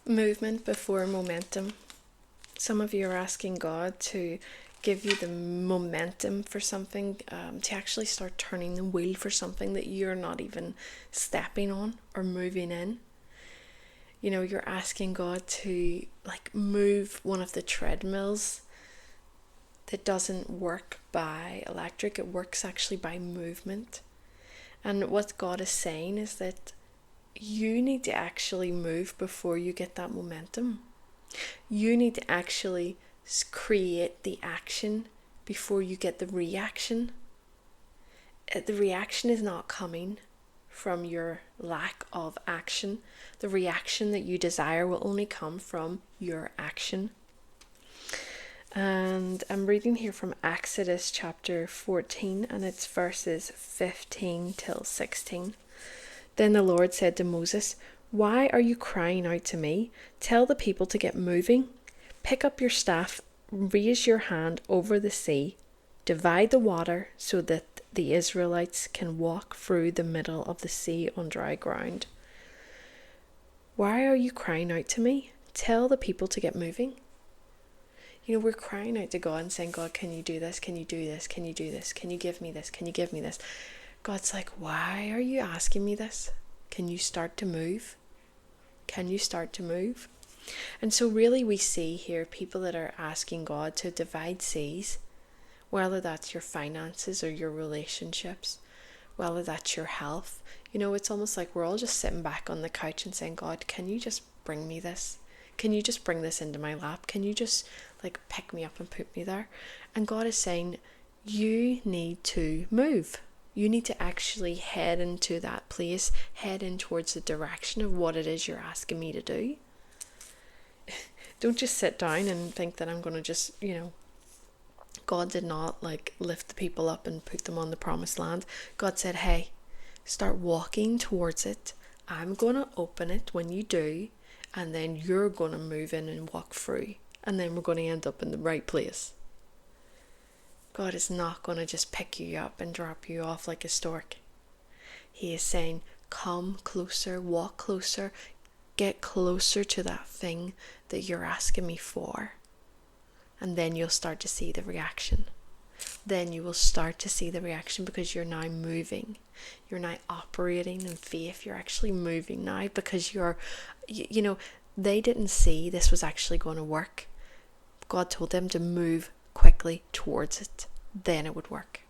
Movement before momentum. Some of you are asking God to give you the momentum for something, to actually start turning the wheel for something that you're not even stepping on or moving in. You know, you're asking God to move one of the treadmills that doesn't work by electric, it works actually by movement. And what God is saying is that you need to actually move before you get that momentum. You need to actually create the action before you get the reaction. The reaction is not coming from your lack of action. The reaction that you desire will only come from your action. And I'm reading here from Exodus chapter 14, and it's verses 15 till 16. Then the Lord said to Moses, "Why are you crying out to me? Tell the people to get moving. Pick up your staff, raise your hand over the sea, divide the water so that the Israelites can walk through the middle of the sea on dry ground." Why are you crying out to me? Tell the people to get moving. You know, we're crying out to God and saying, "God, can you do this? Can you do this? Can you do this? Can you give me this? Can you give me this?" God's like, "Why are you asking me this? Can you start to move? Can you start to move?" And so really we see here people that are asking God to divide seas, whether that's your finances or your relationships, whether that's your health. You know, it's almost like we're all just sitting back on the couch and saying, "God, can you just bring me this? Can you just bring this into my lap? Can you just pick me up and put me there?" And God is saying, you need to move. You need to actually head into that place, head in towards the direction of what it is you're asking me to do. Don't just sit down and think that I'm going to just, God did not lift the people up and put them on the promised land. God said, "Hey, start walking towards it. I'm going to open it when you do, and then you're going to move in and walk through, and then we're going to end up in the right place." God is not going to just pick you up and drop you off like a stork. He is saying, come closer, walk closer, get closer to that thing that you're asking me for. And then you'll start to see the reaction. Then you will start to see the reaction because you're now moving. You're now operating in faith. You're actually moving now because they didn't see this was actually going to work. God told them to move quickly towards it. Then it would work.